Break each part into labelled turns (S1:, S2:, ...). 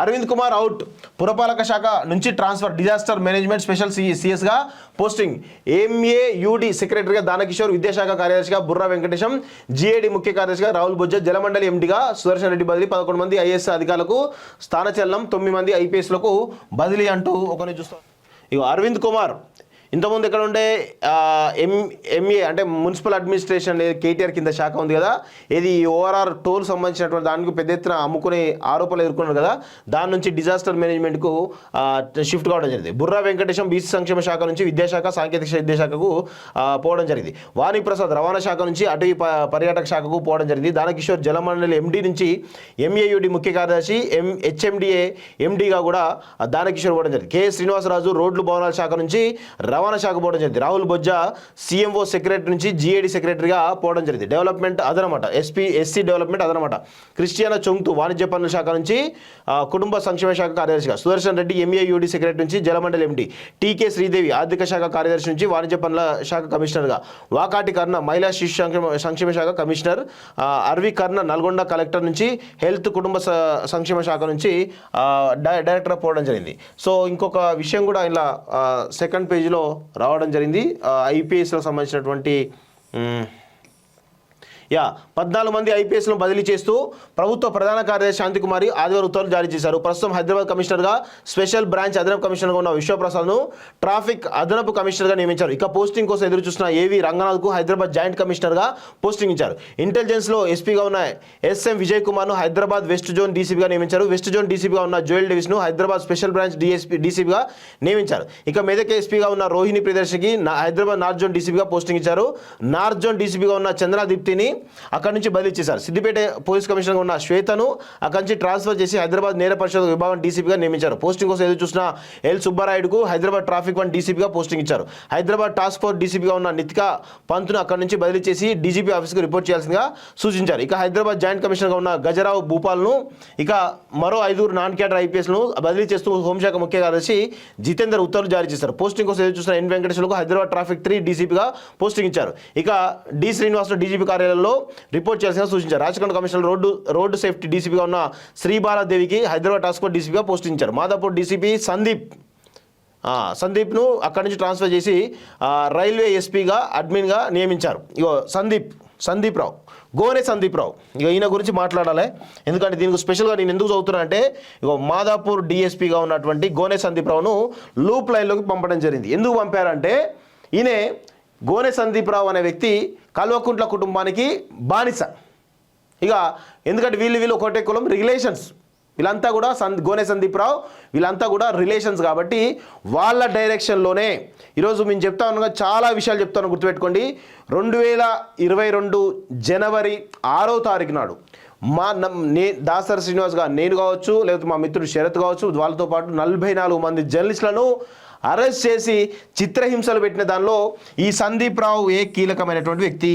S1: Arvind Kumar out, పురపాలక శాఖ నుంచి ట్రాన్స్ఫర్, డిజాస్టర్ మేనేజ్మెంట్ స్పెషల్ సిఎస్గా పోస్టింగ్. ఎంఏయుడి సెక్రటరీగా దానకిషోర్, విద్యాశాఖ కార్యదర్శిగా బుర్రా వెంకటేశం, జిఏడి ముఖ్య కార్యదర్శిగా రాహుల్ బొజ్జ, జలమండలి ఎండిగా సుదర్శన్ రెడ్డి బదిలీ. 11 మంది ఐఏఎస్ అధికారులకు స్థానచలనం, 9 మంది ఐపీఎస్లకు బదిలీ అంటూ ఒకరిని చూస్తాం. ఇక అరవింద్ కుమార్ ఇంతకుముందు ఎక్కడ ఉండే ఎంఏ అంటే మున్సిపల్ అడ్మినిస్ట్రేషన్ కేటీఆర్ కింద శాఖ ఉంది కదా, ఇది ఓఆర్ఆర్ టోల్ సంబంధించినటువంటి దానికి పెద్ద ఎత్తున అమ్ముకునే ఆరోపణలు ఎదుర్కొన్నారు కదా, దాని నుంచి డిజాస్టర్ మేనేజ్మెంట్కు షిఫ్ట్ కావడం జరిగింది. బుర్రా వెంకటేశం బీసీ సంక్షేమ శాఖ నుంచి విద్యాశాఖ సాంకేతిక విద్యాశాఖకు పోవడం జరిగింది. వాణిప్రసాద్ రవాణా శాఖ నుంచి అటవీ పర్యాటక శాఖకు పోవడం జరిగింది. దానకిషోర్ జలమండలి ఎండీ నుంచి ఎంఏయుడి ముఖ్య కార్యదర్శి, హెచ్ఎండిఏ ఎండీగా కూడా దానకిషోర్ పోవడం జరిగింది. కె శ్రీనివాసరాజు రోడ్లు భవనాల శాఖ నుంచి రవాణా శాఖ పోవడం జరిగింది. రాహుల్ బొజ్జ సీఎంఓ సెక్రటరీ నుంచి జిఏడి సెక్రటరీగా పోవడం జరిగింది. డెవలప్మెంట్ అదనమాట, ఎస్సీ డెవలప్మెంట్ అదనమాట. క్రిస్టియానా చొంగ్తు వాణిజ్య పన్నుల శాఖ నుంచి కుటుంబ సంక్షేమ శాఖ కార్యదర్శిగా, సుదర్శన్ రెడ్డి ఎంఏయుడి సెక్రటరీ నుంచి జలమండలి ఎండి, టీకే శ్రీదేవి ఆర్థిక శాఖ కార్యదర్శి నుంచి వాణిజ్య పన్నుల శాఖ కమిషనర్గా, వాకాటి కర్ణ మహిళా శిశు సంక్షేమ శాఖ కమిషనర్, అర్వి కర్ణ నల్గొండ కలెక్టర్ నుంచి హెల్త్ కుటుంబ సంక్షేమ శాఖ నుంచి డైరెక్టర్ పోవడం జరిగింది. సో ఇంకొక విషయం కూడా ఇలా సెకండ్ పేజీలో రావడం జరిగింది. ఐపీఎస్లో సంబంధించినటువంటి 14 మంది ఐపీఎస్లను బదిలీ చేస్తూ ప్రభుత్వ ప్రధాన కార్యదర్శి శాంతికుమారి ఆదివారం ఉత్తర్వులు జారీ చేశారు. ప్రస్తుతం హైదరాబాద్ కమిషనర్గా స్పెషల్ బ్రాంచ్ అదనపు కమిషనర్గా ఉన్న విశ్వప్రసాద్ను ట్రాఫిక్ అదనపు కమిషనర్గా నియమించారు. ఇక పోస్టింగ్ కోసం ఎదురు చూస్తున్న ఏవి రంగనాథ్కు హైదరాబాద్ జాయింట్ కమిషనర్గా పోస్టింగ్ ఇచ్చారు. ఇంటెలిజెన్స్లో ఎస్పీగా ఉన్న ఎస్ఎం విజయ్ కుమార్ను హైదరాబాద్ వెస్ట్ జోన్ డీసీపీగా నియమించారు. వెస్ట్ జోన్ డీసీపీగా ఉన్న జోయల్ డేవిస్ను హైదరాబాద్ స్పెషల్ బ్రాంచ్ డీసీపీగా నియమించారు. ఇక మెదక్ ఎస్పీగా ఉన్న రోహిణి ప్రియదర్శికి హైదరాబాద్ నార్త్ జోన్ డీసీపీగా పోస్టింగ్ ఇచ్చారు. నార్త్ జోన్ డీసీపీగా ఉన్న చంద్రా దీప్తిని అక్కడి నుంచి బదిలీ చేశారు. సిద్దిపేట పోలీస్ కమిషనర్గా ఉన్న శ్వేతను అక్కడి నుంచి ట్రాన్స్ఫర్ చేసి హైదరాబాద్ నేర పరిషత్ విభాగం డీసీపీగా నియమించారు. పోస్టింగ్ కోసం ఎదురు చూసిన ఎల్ సుబ్బారాయుడుకు హైదరాబాద్ ట్రాఫిక్ 1 డీసీపీగా పోస్టింగ్ ఇచ్చారు. హైదరాబాద్ టాస్క్ ఫోర్స్ డీసీపీగా ఉన్న నితికా పంత్ను అక్కడి నుంచి బదిలీ చేసి డీజీపీ ఆఫీస్కు రిపోర్ట్ చేయాల్సిందిగా సూచించారు. ఇక హైదరాబాద్ జాయింట్ కమిషనర్గా ఉన్న గజరావు భూపాల్ను ఇక మరో 5 నాన్ క్యాడర్ ఐపీఎస్ను బదిలీ చేస్తూ హోంశాఖ ముఖ్య కార్యదర్శి జితేందర్ ఉత్తర్వులు జారీ చేశారు. పోస్టింగ్ కోసం ఎదురు చూసిన ఎన్ వెంకటేశ్వర్లకు హైదరాబాద్ ట్రాఫిక్ 3 డీసీపీగా పోస్టింగ్ ఇచ్చారు. ఇక డి శ్రీనివాసరావు డీజీపీ కార్యాలయంలో రిపోర్ట్ చేయాల్సిందిగా సూచించారు. రాచకొండ కమిషనర్ రోడ్డు సేఫ్టీ డీసీపీగా ఉన్న శ్రీబాలాదేవికి హైదరాబాద్ టాస్క్ ఫోర్స్ డీసీపీగా పోస్టింగ్ ఇచ్చారు. మాదాపూర్ డీసీపీ సందీప్ను అక్కడి నుంచి ట్రాన్స్ఫర్ చేసి రైల్వే ఎస్పీగా అడ్మిన్గా నియమించారు. ఇగో సందీప్ రావు, గోనె సందీప్ రావు. ఇక ఈయన గురించి మాట్లాడాలి, ఎందుకంటే దీనికి స్పెషల్గా నేను ఎందుకు చదువుతున్నా అంటే ఇగో మాదాపూర్ డిఎస్పీగా ఉన్నటువంటి గోనె సందీప్ రావును లూప్ లైన్లోకి పంపడం జరిగింది. ఎందుకు పంపారంటే ఈయన గోనె సందీప్ రావు అనే వ్యక్తి కల్వకుంట్ల కుటుంబానికి బానిస. ఇక ఎందుకంటే వీళ్ళు ఒకటే కులం, రిలేషన్స్, వీళ్ళంతా కూడా గోనె సందీప్ రావు వీళ్ళంతా కూడా రిలేషన్స్ కాబట్టి వాళ్ళ డైరెక్షన్లోనే ఈరోజు మేము చెప్తా ఉన్నాగా చాలా విషయాలు చెప్తాను, గుర్తుపెట్టుకోండి. 2022 జనవరి 6వ తారీఖు నాడు దాసరి శ్రీనివాస్ గారు, నేను కావచ్చు, లేకపోతే మా మిత్రుడు శరత్ కావచ్చు, వాళ్ళతో పాటు 44 మంది జర్నలిస్టులను అరెస్ట్ చేసి చిత్రహింసలు పెట్టిన దానిలో ఈ సందీప్ రావు కీలకమైనటువంటి వ్యక్తి.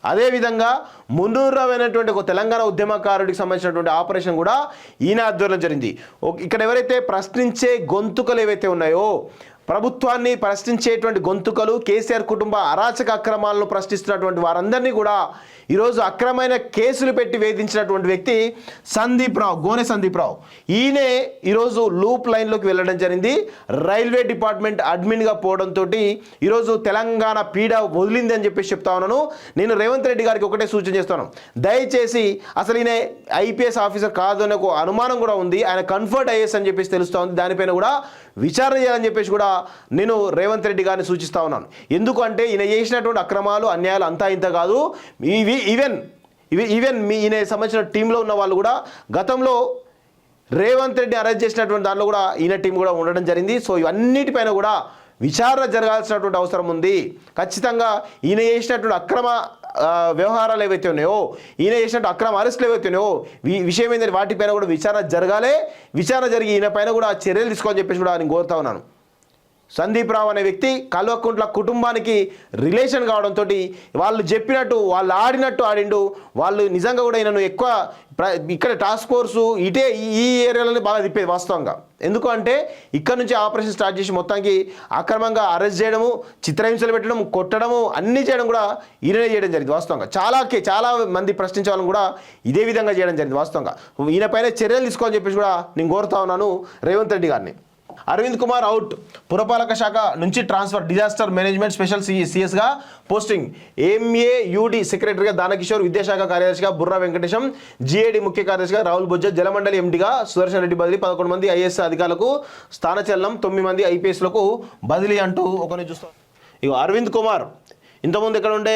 S1: అదేవిధంగా మున్నూరావు అయినటువంటి ఒక తెలంగాణ ఉద్యమకారుడికి సంబంధించినటువంటి ఆపరేషన్ కూడా ఈయన ఆధ్వర్యంలో జరిగింది. ఇక్కడ ఎవరైతే ప్రశ్నించే గొంతుకలు ఏవైతే ఉన్నాయో, ప్రభుత్వాన్ని ప్రశ్నించేటువంటి గొంతుకలు, కేసీఆర్ కుటుంబ అరాచక అక్రమాలను ప్రశ్నిస్తున్నటువంటి వారందరినీ కూడా ఈరోజు అక్రమైన కేసులు పెట్టి వేధించినటువంటి వ్యక్తి గోనె సందీప్ రావు. ఈయనే ఈరోజు లూప్ లైన్లోకి వెళ్ళడం జరిగింది. రైల్వే డిపార్ట్మెంట్ అడ్మిన్గా పోవడంతో ఈరోజు తెలంగాణ పీడ వదిలింది అని చెప్పేసి చెప్తా ఉన్నాను. నేను రేవంత్ రెడ్డి గారికి ఒకటే సూచన చేస్తాను, దయచేసి అసలు ఈయన ఐపీఎస్ ఆఫీసర్ కాదు అనే ఒక అనుమానం కూడా ఉంది, ఆయన కన్ఫర్ట్ ఐఏఎస్ అని చెప్పేసి తెలుస్తూ ఉంది, దానిపైన కూడా విచారణ చేయాలని చెప్పేసి కూడా నేను రేవంత్ రెడ్డి గారిని సూచిస్తూ ఉన్నాను. ఎందుకంటే ఈయన చేసినటువంటి అక్రమాలు అన్యాయాలు అంతా ఇంత కాదు. ఈవెన్ ఈయన సంబంధించిన టీంలో ఉన్న వాళ్ళు కూడా గతంలో రేవంత్ రెడ్డి అరెస్ట్ చేసినటువంటి దానిలో కూడా ఈయన టీం కూడా ఉండడం జరిగింది. సో ఇవన్నిటిపైన కూడా విచారణ జరగాల్సినటువంటి అవసరం ఉంది. ఖచ్చితంగా ఈయన చేసినటువంటి అక్రమ వ్యవహారాలు ఏవైతే ఉన్నాయో, ఈయన చేసినట్టు అక్రమ అరెస్టులు ఏవైతే ఉన్నాయో, విషయం ఏంటంటే వాటిపైన కూడా విచారణ జరగాలి. విచారణ జరిగి ఈయన పైన కూడా చర్యలు తీసుకోవాలని చెప్పేసి కూడా నేను కోరుతా ఉన్నాను. సందీప్ రావు అనే వ్యక్తి కల్వకుంట్ల కుటుంబానికి రిలేషన్ కావడంతో వాళ్ళు చెప్పినట్టు వాళ్ళు ఆడినట్టు ఆడిండు. వాళ్ళు నిజంగా కూడా ఈయనను ఎక్కువ ఇక్కడ టాస్క్ ఫోర్సు ఇటే ఈ ఏరియాలోనే బాగా తిప్పేది వాస్తవంగా. ఎందుకు అంటే ఇక్కడ నుంచి ఆపరేషన్ స్టార్ట్ చేసి మొత్తానికి అక్రమంగా అరెస్ట్ చేయడము, చిత్రహింసలు పెట్టడం, కొట్టడము అన్నీ చేయడం కూడా ఈయననే చేయడం జరిగింది వాస్తవంగా. చాలా మంది ప్రశ్నించే వాళ్ళని కూడా ఇదే విధంగా చేయడం జరిగింది వాస్తవంగా. ఈయన పైన చర్యలు తీసుకోవాలని చెప్పేసి కూడా నేను కోరుతా ఉన్నాను రేవంత్ రెడ్డి గారిని. అరవింద్ కుమార్ అవుట్, పురపాలక శాఖ నుంచి ట్రాన్స్ఫర్, డిజాస్టర్ మేనేజ్మెంట్ స్పెషల్ సిఎస్గా పోస్టింగ్. ఎంఏయుడి సెక్రటరీగా దానకిషోర్, విద్యాశాఖ కార్యదర్శిగా బుర్రా వెంకటేశం, జిఏడి ముఖ్య కార్యదర్శిగా రాహుల్ బొజ్జ, జలమండలి ఎండిగా సుదర్శన్ రెడ్డి బదిలీ. 11 మంది ఐఏఎస్ అధికారులకు స్థానచలనం, 9 మంది ఐపీఎస్లకు బదిలీ అంటూ ఒకరిని చూస్తాం. ఇక అరవింద్ కుమార్ ఇంతకుముందు ఎక్కడ ఉండే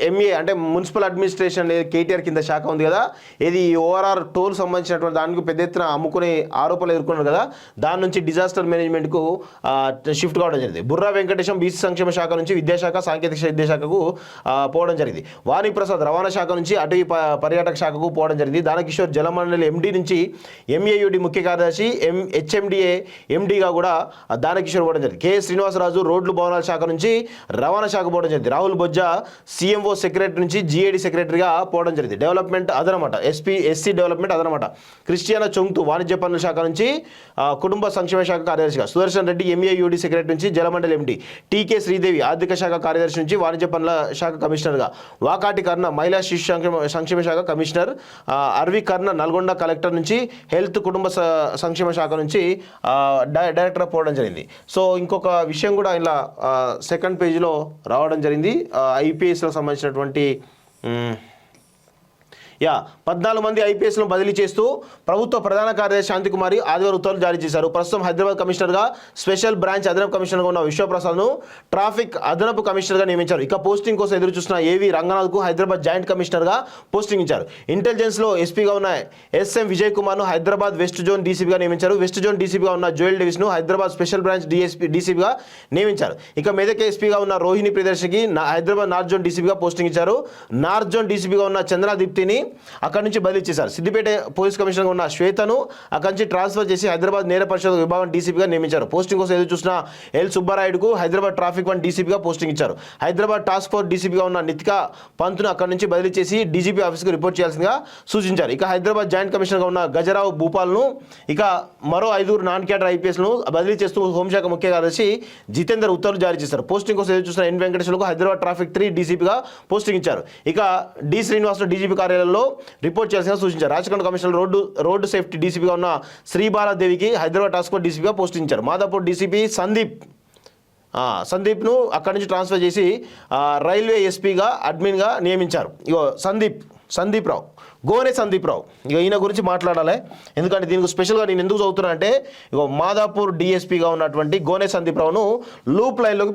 S1: ఎంఏ అంటే మున్సిపల్ అడ్మినిస్ట్రేషన్ కేటీఆర్ కింద శాఖ ఉంది కదా, ఇది ఓఆర్ఆర్ టోల్ సంబంధించినటువంటి దానికి పెద్ద ఎత్తున అమ్ముకునే ఆరోపణలు ఎదుర్కొన్నారు కదా, దాని నుంచి డిజాస్టర్ మేనేజ్మెంట్కు షిఫ్ట్ కావడం జరిగింది. బుర్రా వెంకటేశం బీసీ సంక్షేమ శాఖ నుంచి విద్యాశాఖ, సాంకేతిక విద్యాశాఖకు పోవడం జరిగింది. వాణిప్రసాద్ రవాణా శాఖ నుంచి అటవీ పర్యాటక శాఖకు పోవడం జరిగింది. దానకిషోర్ జలమండలి ఎండీ నుంచి ఎంఏయుడి ముఖ్య కార్యదర్శి, హెచ్ఎండిఏ ఎండీగా కూడా దానకిషోర్ పోవడం జరిగింది. కె శ్రీనివాసరాజు రోడ్లు భవనాల శాఖ నుంచి రవాణా శాఖ పోవడం జరిగింది. రాహుల్ బొజ్జ సీఎంఓ సెక్రటరీ నుంచి జిఏడి సెక్రటరీగా పోవడం జరిగింది. డెవలప్మెంట్ అదనమాట, ఎస్సీ డెవలప్మెంట్ అదనమాట. క్రిస్టియానా చొంగ్తు వాణిజ్య పన్నుల శాఖ నుంచి కుటుంబ సంక్షేమ శాఖ కార్యదర్శిగా, సుదర్శన్ రెడ్డి ఎంఏయుడి సెక్రటరీ నుంచి జలమండలి ఎండి, టీకే శ్రీదేవి ఆర్థిక శాఖ కార్యదర్శి నుంచి వాణిజ్య పన్నుల శాఖ కమిషనర్గా, వాకాటి కర్ణ మహిళా శిశు సంక్షేమ శాఖ కమిషనర్, అర్వి కర్ణ నల్గొండ కలెక్టర్ నుంచి హెల్త్ కుటుంబ సంక్షేమ శాఖ నుంచి డైరెక్టర్ పోవడం జరిగింది. సో ఇంకొక విషయం కూడా ఇలా సెకండ్ పేజీలో రావడం జరిగింది. ఐపీఎస్లో సంబంధించినటువంటి 14 మంది ఐపీఎస్లను బదిలీ చేస్తూ ప్రభుత్వ ప్రధాన కార్యదర్శి శాంతికుమారి ఆదివారం ఉత్తర్వులు జారీ చేశారు. ప్రస్తుతం హైదరాబాద్ కమిషనర్గా స్పెషల్ బ్రాంచ్ అదనపు కమిషనర్గా ఉన్న విశ్వప్రసాద్ను ట్రాఫిక్ అదనపు కమిషనర్గా నియమించారు. ఇక పోస్టింగ్ కోసం ఎదురు చూస్తున్న ఏవి రంగనాథ్కు హైదరాబాద్ జాయింట్ కమిషనర్గా పోస్టింగ్ ఇచ్చారు. ఇంటెలిజెన్స్లో ఎస్పీగా ఉన్న ఎస్ఎం విజయ్ కుమార్ను హైదరాబాద్ వెస్ట్ జోన్ డీసీపీగా నియమించారు. వెస్ట్ జోన్ డీసీపీగా ఉన్న జోయల్ డేవిస్ను హైదరాబాద్ స్పెషల్ బ్రాంచ్ డీసీపీగా నియమించారు. ఇక మెదక్ ఎస్పీగా ఉన్న రోహిణి ప్రియదర్శికి హైదరాబాద్ నార్త్ జోన్ డీసీపీగా పోస్టింగ్ ఇచ్చారు. నార్త్ జోన్ డీసీపీగా ఉన్న చంద్రా దీప్తిని అక్కడి నుంచి బదిలీ చేశారు. సిద్దిపేట పోలీస్ కమిషనర్గా ఉన్న శ్వేతను అక్కడి నుంచి ట్రాన్స్ఫర్ చేసి హైదరాబాద్ నేర పరిషత్ విభాగం డీసీపీగా నియమించారు. పోస్టింగ్ కోసం ఎదురు చూసిన ఎల్ సుబ్బారాయుడుకు హైదరాబాద్ ట్రాఫిక్ 1 డీసీపీగా పోస్టింగ్ ఇచ్చారు. హైదరాబాద్ టాస్క్ ఫోర్స్ డీసీపీగా ఉన్న నితికా పంత్ను అక్కడి నుంచి బదిలీ చేసి డీజీపీ ఆఫీస్కు రిపోర్ట్ చేయాల్సిందిగా సూచించారు. ఇక హైదరాబాద్ జాయింట్ కమిషనర్గా ఉన్న గజరావు భూపాల్ను ఇక మరో 5 నాన్ క్యాడర్ ఐపీఎస్ను బదిలీ చేస్తూ హోంశాఖ ముఖ్య కార్యదర్శి జితేందర్ ఉత్తర్వులు జారీ చేశారు. పోస్టింగ్ కోసం ఎదురు చూసిన ఎన్ వెంకటేశ్వర్లకు హైదరాబాద్ ట్రాఫిక్ 3 డీసీపీగా పోస్టింగ్ ఇచ్చారు. ఇక డి శ్రీనివాసరావు డీజీపీ కార్యాలయంలో రిపోర్ట్ చేయాల్సిందిగా సూచించారు. రాచకొండ కమిషనర్ రోడ్డు సేఫ్టీ డీసీపీగా ఉన్న శ్రీబాలాదేవికి హైదరాబాద్ టాస్క్ ఫోర్స్ డీసీపీగా పోస్టింగ్ ఇచ్చారు. మాదాపూర్ డీసీపీ సందీప్ను అక్కడి నుంచి ట్రాన్స్ఫర్ చేసి రైల్వే ఎస్పీగా అడ్మిన్గా నియమించారు. ఇగో సందీప్ రావు, గోనె సందీప్ రావు. ఇక ఈయన గురించి మాట్లాడాలి. ఎందుకంటే దీనికి స్పెషల్గా నేను ఎందుకు చదువుతున్నా అంటే, ఇగో మాదాపూర్ డిఎస్పీగా ఉన్నటువంటి గోనె సందీప్ రావును లూప్ లైన్లోకి